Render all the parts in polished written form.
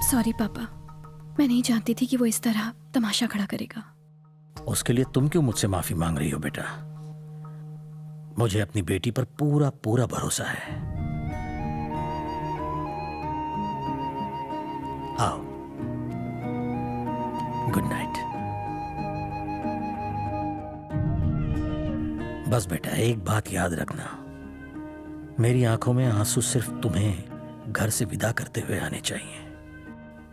Sorry पापा, मैं नहीं जानती थी कि वो इस तरह तमाशा खड़ा करेगा। उसके लिए तुम क्यों मुझसे माफी मांग रही हो बेटा? मुझे अपनी बेटी पर पूरा पूरा भरोसा है। आओ, गुड नाइट। बस बेटा, एक बात याद रखना, मेरी आंखों में आंसू सिर्फ तुम्हें घर से विदा करते हुए आने चाहिए,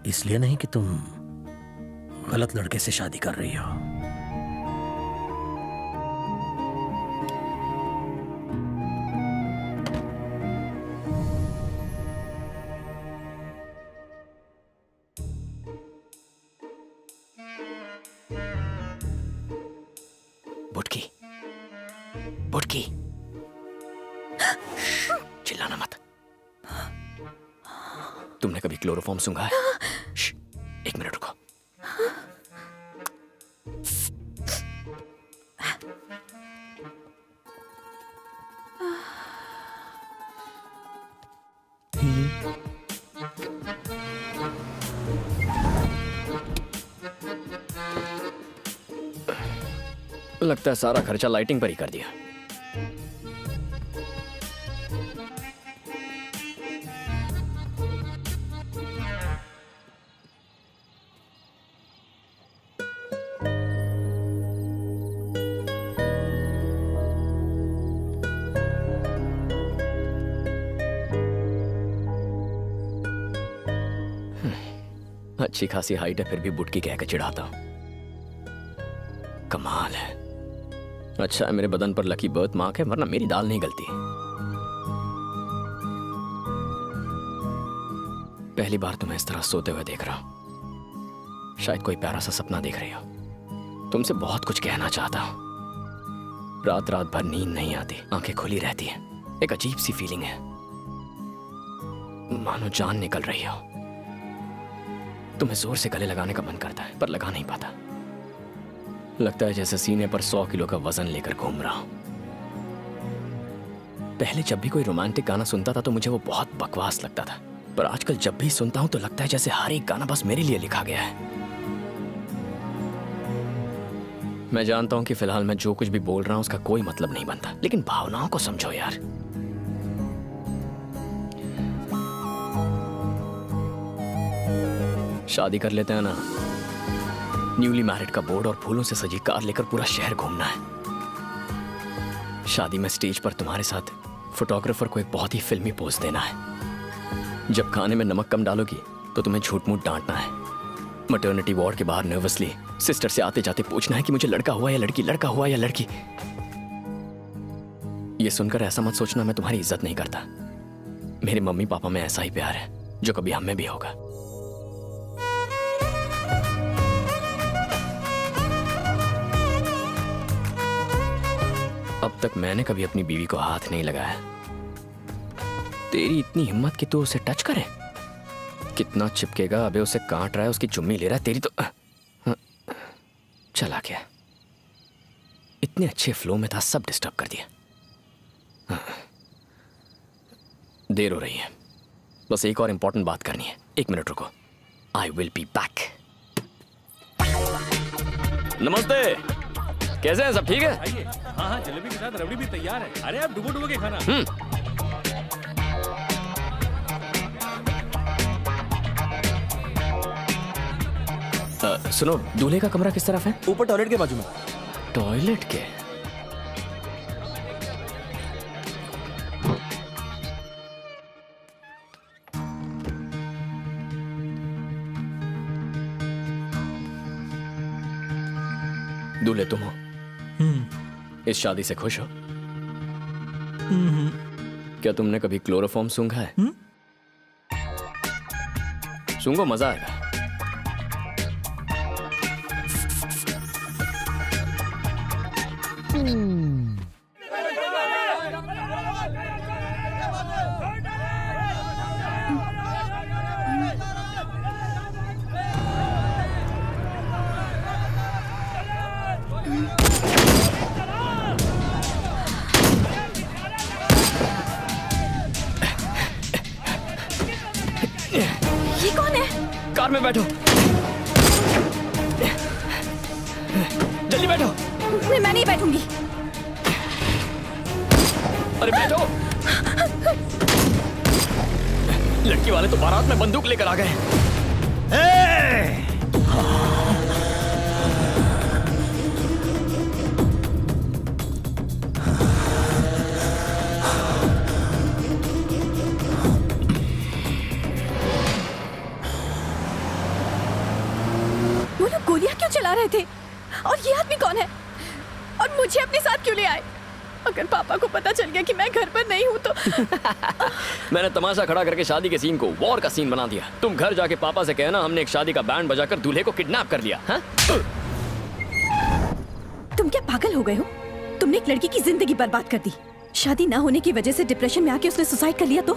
इसलिए नहीं कि तुम गलत लड़के से शादी कर रही हो। बुटकी, बुटकी, चिल्लाना मत। तुमने कभी क्लोरोफॉर्म सूंघा है? एक मिनट रुको। लगता है सारा खर्चा लाइटिंग पर ही कर दिया। अच्छी खासी हाइट है, फिर भी बुटकी कह के चिढ़ाता हूं। कमाल है। अच्छा है मेरे बदन पर लकी बर्थ मार्क है, वरना मेरी दाल नहीं गलती। पहली बार तुम्हें इस तरह सोते हुए देख रहा हूं। शायद कोई प्यारा सा सपना देख रही हो। तुमसे बहुत कुछ कहना चाहता हूं। रात रात भर नींद नहीं आती, आंखें खुली रहती हैं। एक अजीब सी फीलिंग है, मानो जान निकल रही हो। तुम्हें जोर से गले लगाने का मन करता है, पर लगा नहीं पाता। लगता है जैसे सीने पर 100 किलो का वजन लेकर घूम रहा हूं। पहले जब भी कोई रोमांटिक गाना सुनता था तो मुझे वो बहुत बकवास लगता था, पर आजकल जब भी सुनता हूं तो लगता है जैसे हर एक गाना बस मेरे लिए लिखा गया है। मैं जानता हूं कि फिलहाल मैं जो कुछ भी बोल रहा हूं उसका कोई मतलब नहीं बनता, लेकिन भावनाओं को समझो यार। शादी कर लेते हैं ना। न्यूली मैरिड का बोर्ड और फूलों से सजी कार लेकर पूरा शहर घूमना है। शादी में स्टेज पर तुम्हारे साथ फोटोग्राफर को एक बहुत ही फिल्मी पोज देना है। जब खाने में नमक कम डालोगी तो तुम्हें झूठ मूठ डांटना है। मैटरनिटी वार्ड के बाहर नर्वसली सिस्टर से आते जाते पूछना है कि मुझे लड़का हुआ या लड़की, लड़का हुआ या लड़की। ये सुनकर ऐसा मत सोचना मैं तुम्हारी इज्जत नहीं करता। मेरे मम्मी पापा में ऐसा ही प्यार है जो कभी हम में भी होगा। अब तक मैंने कभी अपनी बीवी को हाथ नहीं लगाया। तेरी इतनी हिम्मत कि तू उसे टच करे? कितना चिपकेगा, अबे उसे काट रहा है, उसकी चुम्मी ले रहा है। तेरी तो चला गया। इतने अच्छे फ्लो में था, सब डिस्टर्ब कर दिया। देर हो रही है, बस एक और इंपॉर्टेंट बात करनी है। 1 मिनट रुको, आई विल बी बैक। नमस्ते, कैसे हैं सब? ठीक है? आइए। हाँ हाँ, जलेबी के साथ रबड़ी भी तैयार है। अरे आप डुबो डुबो के खाना। सुनो, दूल्हे का कमरा किस तरफ है? ऊपर टॉयलेट के बाजू में। टॉयलेट के? दूल्हे तुम हो? इस शादी से खुश हो? क्या तुमने कभी क्लोरोफॉर्म सूंघा है? सूंघो, मजा आएगा। ये कौन है? में बैठो, जल्दी बैठो। मैं नहीं बैठूंगी। अरे बैठो। लड़की वाले तो बारात में बंदूक लेकर आ गए। वो लोग गोलियां क्यों चला रहे थे? और ये आदमी कौन है? और मुझे अपने साथ क्यों ले आए? अगर पापा को पता चल गया कि मैं घर पर नहीं हूँ तो मैंने तमाशा खड़ा करके शादी के सीन को वॉर का सीन बना दिया। तुम घर जाके पापा से कहना हमने एक शादी का बैंड बजाकर दूल्हे को किडनैप कर लिया। हाँ? तुम क्या पागल हो गए हो? तुमने एक लड़की की जिंदगी बर्बाद कर दी। शादी ना होने की वजह से डिप्रेशन में आके उसने सुसाइड कर लिया तो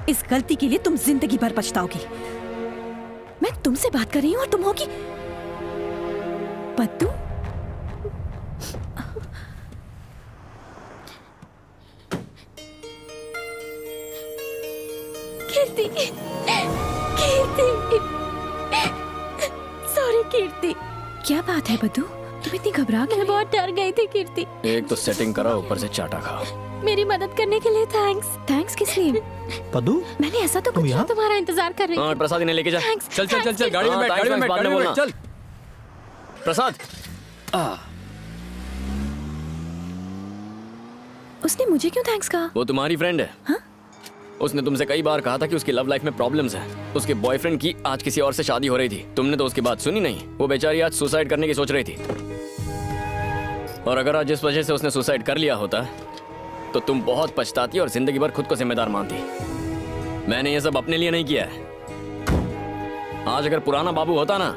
इस गलती के लिए तुम जिंदगी भर पछताओगी। मैं तुमसे बात कर रही हूँ और तुम होगी पद्दू। कीर्ति, कीर्ति, सॉरी कीर्ति। क्या बात है पद्दू? तुम इतनी घबरा गई? मैं बहुत डर गई थी कीर्ति। एक तो सेटिंग करा, ऊपर से चाटा खाओ। मेरी मदद करने के लिए थैंक्स। थैंक्स किस लिए? पद्दू, मैंने ऐसा तो कुछ तुम्हारा इंतजार कर रही हाँ, थी। प्रसाद इन्हें लेके जा। Thanks, चल चल चल चल, गाड़ी में हाँ, बैठ, गाड़ी में बैठ, बाद में गाड़ी में बैठ, बोलना। चल। प्रसाद, उसने मुझे क्यों थैंक्स कहा? वो तुम्हारी फ्रेंड है। हाँ? उसने तुमसे कई बार कहा था कि उसकी लव लाइफ में प्रॉब्लम्स हैं। उसके बॉयफ्रेंड की आज किसी और से शादी हो रही थी। तुमने तो उसकी बात सुनी नहीं। वो बेचारी आज सुसाइड करने की सोच रही थी। और अगर आज जिस वजह से उसने सुसाइड कर लिया होता तो तुम बहुत पछताती और जिंदगी भर खुद को जिम्मेदार मानती। मैंने ये सब अपने लिए नहीं किया है। आज अगर पुराना बाबू होता ना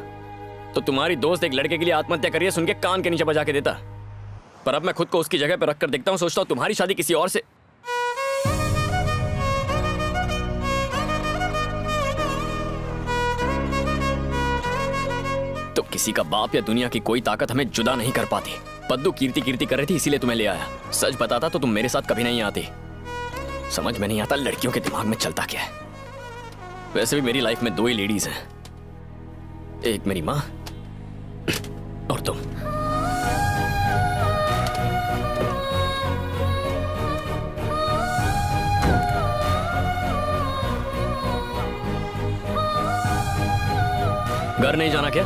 तो तुम्हारी दोस्त एक लड़के के लिए आत्महत्या करिए सुन के कान के नीचे बजा के देता। पर अब मैं खुद को उसकी जगह पर रखकर देखता हूँ, सोचता हूँ तुम्हारी शादी किसी और से। तो किसी का बाप या दुनिया की कोई ताकत हमें जुदा नहीं कर पाती। पद्दू कीर्ति कीर्ति कर रही थी, इसीलिए तुम्हें ले आया। सच बताता तो तुम मेरे साथ कभी नहीं आती। समझ में नहीं आता लड़कियों के दिमाग में चलता क्या है। वैसे भी मेरी लाइफ में दो ही लेडीज हैं, एक मेरी माँ और तुम। घर नहीं जाना क्या?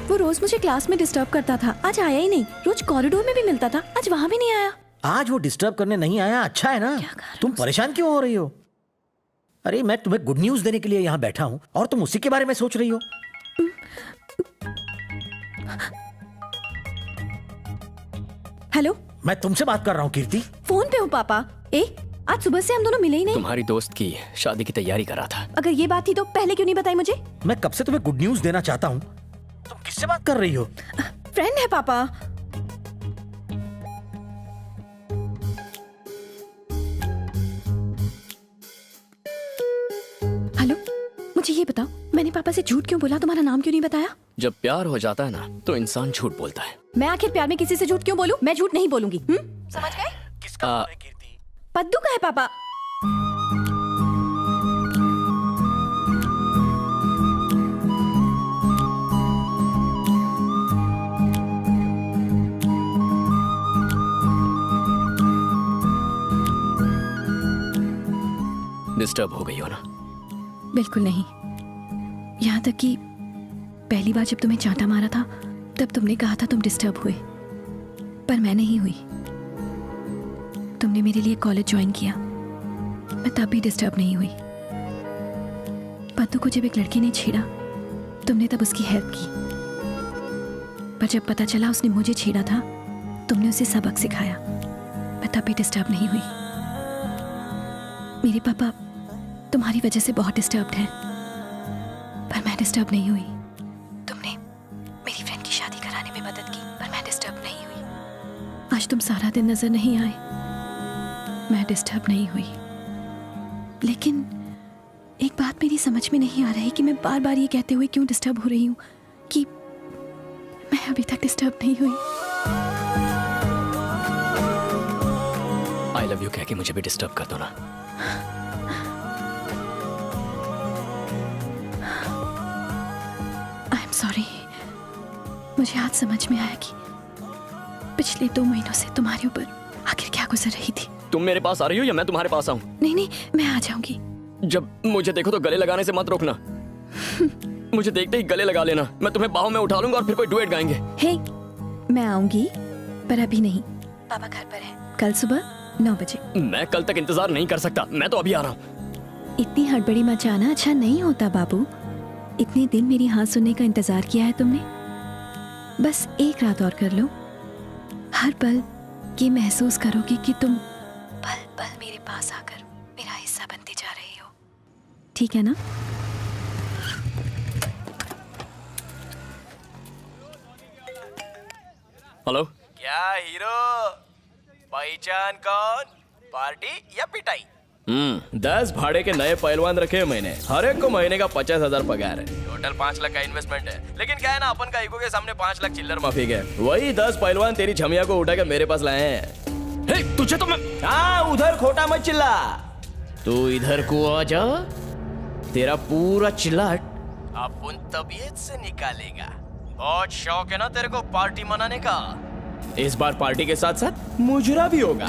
वो रोज मुझे क्लास में डिस्टर्ब करता था, आज आया ही नहीं। रोज कॉरिडोर में भी मिलता था, आज वहां भी नहीं आया। आज वो डिस्टर्ब करने नहीं आया, अच्छा है ना? तुम परेशान क्यों हो रही हो? अरे मैं तुम्हें गुड न्यूज देने के लिए यहाँ बैठा हूँ और तुम उसी के बारे में सोच रही हो। हेलो, मैं तुमसे बात कर रहा हूँ कीर्ति। फोन पे हूँ पापा। आज सुबह से हम दोनों मिले ही नहीं। तुम्हारी दोस्त की शादी की तैयारी कर रहा था। अगर ये बात थी तो पहले क्यों नहीं बताई मुझे? मैं कब से तुम्हें गुड न्यूज देना चाहता हूँ। तुम किससे बात कर रही हो? फ्रेंड है पापा। हेलो, मुझे ये बताओ, मैंने पापा से झूठ क्यों बोला? तुम्हारा नाम क्यों नहीं बताया? जब प्यार हो जाता है ना तो इंसान झूठ बोलता है। मैं आखिर प्यार में किसी से झूठ क्यों बोलूं? मैं झूठ नहीं बोलूंगी। समझ गए? किसका नाम है कीर्ति? पद्दू का है पापा। डिस्टर्ब हो गई हो ना? बिल्कुल नहीं। यहाँ तक कि पहली बार जब तुम्हें चांटा मारा था तब तुमने कहा था तुम डिस्टर्ब हुए, पर मैं नहीं हुई। तुमने मेरे लिए कॉलेज ज्वाइन किया, मैं तब भी डिस्टर्ब नहीं हुई। पद्दू को जब एक लड़की ने छेड़ा तुमने तब उसकी हेल्प की, पर जब पता चला उसने मुझे छेड़ा था तुमने उसे सबक सिखाया। मैं तब भी डिस्टर्ब नहीं हुई। मेरे पापा तुम्हारी वजह से बहुत डिस्टर्ब्ड हैं, पर मैं डिस्टर्ब नहीं हुई। तुमने मेरी फ्रेंड की शादी कराने में मदद की, पर मैं डिस्टर्ब नहीं हुई। आज तुम सारा दिन नजर नहीं आए, मैं डिस्टर्ब नहीं हुई। लेकिन एक बात मेरी समझ में नहीं आ रही कि मैं बार बार ये कहते हुए क्यों डिस्टर्ब हो रही हूँ कि मैं अभी तक डिस्टर्ब नहीं हुई। आई लव यू कह के मुझे भी डिस्टर्ब कर दो ना। I am sorry. मुझे आज समझ में आया कि पिछले 2 महीनों से तुम्हारे ऊपर आखिर क्या गुजर रही थी। तुम मेरे पास आ रही हो या मैं तुम्हारे पास आऊं? नहीं नहीं, मैं आ जाऊंगी। जब मुझे देखो तो गले लगाने से मत रोकना। मुझे देखते ही गले लगा लेना, मैं तुम्हें बाहों में उठा लूंगा और फिर कोई डुएट गाएंगे। हे, मैं आऊंगी, पर अभी नहीं। पापा घर पर है, कल सुबह 9 बजे। मैं कल तक इंतजार नहीं कर सकता, मैं तो अभी आ रहा हूँ। इतनी हड़बड़ी मचाना अच्छा नहीं होता बाबू। इतने दिन मेरी हाँ सुनने का इंतजार किया है तुमने, बस एक रात और कर लो। हर पल ये महसूस करोगी कि तुम पल पल मेरे पास आकर मेरा हिस्सा बनते जा रही हो। ठीक है ना? हेलो। क्या हीरो? पहचान कौन? पार्टी या पिटाई? 10 भाड़े के नए पहलवान रखे हैं मैंने। हर एक को महीने का 50,000 पगार है। टोटल 5 लाख का इन्वेस्टमेंट है। लेकिन क्या है ना, अपन का ईगो के सामने 5 लाख चिल्लर माफी है। वही 10 पहलवान तेरी छमिया को उठा के मेरे पास लाए हैं। हे, तुझे तो मैं हाँ, उधर खोटा मत चिल्ला। तू इधर को आ जा, तेरा पूरा चिल्लाट अपन तबीयत से निकालेगा। बहुत शौक है ना तेरे को पार्टी मनाने का? इस बार पार्टी के साथ साथ मुजरा भी होगा।